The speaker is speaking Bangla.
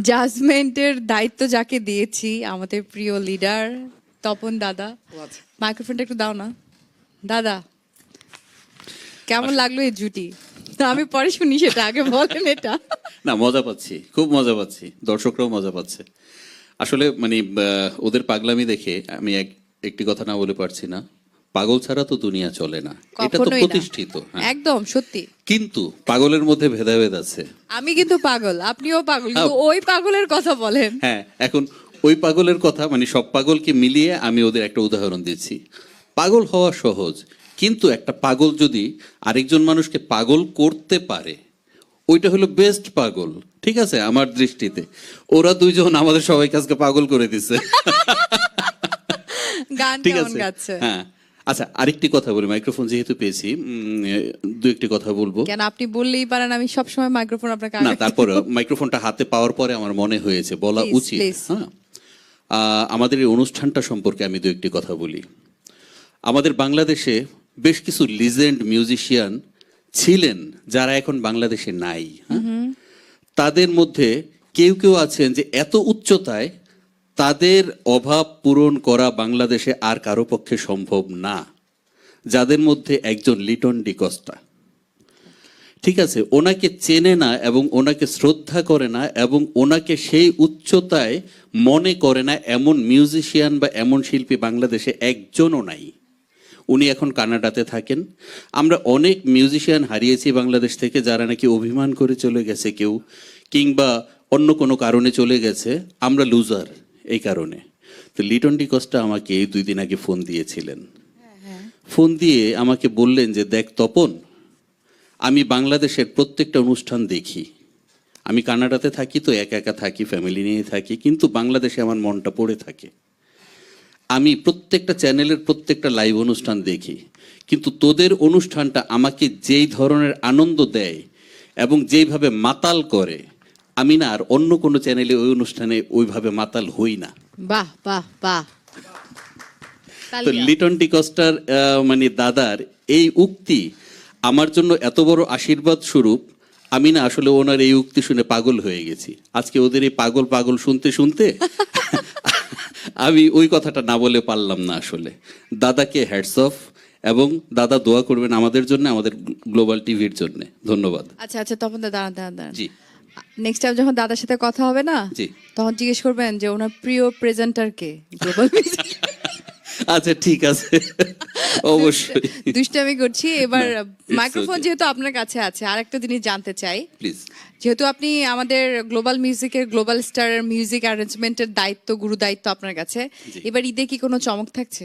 জাজমেন্টের দায়িত্ব যাকে দিয়েছি আমাদের প্রিয় লিডার তপন দাদা, মাইক্রোফোনটা একটু দাও না দাদা। কেমন লাগলো এই জুটি? আমি পরে শুনি, সেটা আগে বলেন। এটা না, মজা পাচ্ছি, খুব মজা পাচ্ছি, দর্শকরাও মজা পাচ্ছে। আসলে মানে ওদের পাগলামি দেখে আমি একটি কথা না বলে পারছি না। পাগল ছাড়া তো দুনিয়া চলে না, এটা তো কখনোই না। প্রতিষ্ঠিত। হ্যাঁ। একদম সত্যি। কিন্তু পাগলের মধ্যে ভেদাভেদ আছে। আমি কিন্তু পাগল, আপনিও পাগল, কিন্তু ওই পাগলের কথা বলেন। হ্যাঁ, এখন ওই পাগলের কথা মানে সব পাগলকে মিলিয়ে আমি ওদের একটা উদাহরণ দিচ্ছি। পাগল হওয়া সহজ, কিন্তু একটা পাগল যদি আরেকজন মানুষকে পাগল করতে পারে, ওইটা হলো বেস্ট পাগল। ঠিক আছে, আমার দৃষ্টিতে ওরা দুইজন আমাদের সবাইকে আজকে পাগল করে দিছে। গান ঠিক কেমন আছে, গাচ্ছে? হ্যাঁ। আচ্ছা, আরেকটি কথা বলি, মাইক্রোফোন যেহেতু পেয়েছি দু একটি কথা বলবো। কেন, আপনি বললেই পারেন, আমি সবসময় মাইক্রোফোন আপনাকে না, আগে তারপরে মাইক্রোফোনটা হাতে পাওয়ার পরে আমার মনে হয়েছে বলা Please, উচিত। please. হ্যাঁ, আমাদের এই অনুষ্ঠানটা সম্পর্কে আমি দু একটি কথা বলি। আমাদের বাংলাদেশে বেশ কিছু লিজেন্ড মিউজিশিয়ান ছিলেন যারা এখন বাংলাদেশে নাই। হ্যাঁ, তাদের মধ্যে কেউ কেউ আছেন যে এত উচ্চতায় তাদের অভাব পূরণ করা বাংলাদেশে আর কারো পক্ষে সম্ভব না, যাদের মধ্যে একজন লিটন ডিকস্টা। ঠিক আছে, ওনাকে চেনে না এবং ওনাকে শ্রদ্ধা করে না এবং ওনাকে সেই উচ্চতায় মনে করে না এমন মিউজিশিয়ান বা এমন শিল্পী বাংলাদেশে একজনও নাই। উনি এখন কানাডাতে থাকেন। আমরা অনেক মিউজিশিয়ান হারিয়েছি বাংলাদেশ থেকে, যারা নাকি অভিমান করে চলে গেছে কেউ, কিংবা অন্য কোনো কারণে চলে গেছে। আমরা লুজার এই কারণে। তো লিটন ডিকস্টা আমাকে 2 দিন আগে ফোন দিয়েছিলেন। ফোন দিয়ে আমাকে বললেন যে, দেখ তপন, আমি বাংলাদেশের প্রত্যেকটা অনুষ্ঠান দেখি। আমি কানাডাতে থাকি তো একা একা থাকি, ফ্যামিলি নিয়ে থাকি, কিন্তু বাংলাদেশে আমার মনটা পড়ে থাকে। আমি প্রত্যেকটা চ্যানেলের প্রত্যেকটা লাইভ অনুষ্ঠান দেখি, কিন্তু তোদের অনুষ্ঠানটা আমাকে যেই ধরনের আনন্দ দেয় এবং যেইভাবে মাতাল করে, আমি না আর অন্য কোনো চ্যানেলে ওই অনুষ্ঠানে ওইভাবে মাতাল হই না। বাহ বাহ বাহ। তো লিটন ডিকস্টার মানে দাদার এই উক্তি আমার জন্য এত বড় আশীর্বাদ স্বরূপ। আমি না আসলে ওনার এই উক্তি শুনে পাগল হয়ে গেছি। আজকে ওদের এই পাগল পাগল শুনতে শুনতে আমি ওই কথাটা না বলে পারলাম না আসলে। দাদাকে হ্যাটস অফ, এবং দাদা দোয়া করবেন আমাদের জন্য, আমাদের গ্লোবাল টিভির জন্য। ধন্যবাদ। আচ্ছা আচ্ছা, তখন দাঁড়ান দাঁড়ান দাঁড়ান। জি নেক্সট টাইম যখন দাদার সাথে কথা হবে না, জি। তখন জিজ্ঞেস করবেন যে ওনার প্রিয় প্রেজেন্টার কে গ্লোবাল মিউজিক। আচ্ছা, ঠিক আছে, অবশ্যই। দুষ্টামি করছি এবার। না, it's মাইক্রোফোন okay. যেহেতু আপনার কাছে আছে, আরেকটা জিনিস জানতে চাই। প্লিজ। যেহেতু আপনি আমাদের গ্লোবাল মিউজিকের গ্লোবাল স্টারের মিউজিক অ্যারেঞ্জমেন্টের দায়িত্ব, গুরু দায়িত্ব আপনার কাছে, জি। এবার ঈদে কি কোনো চমক থাকছে?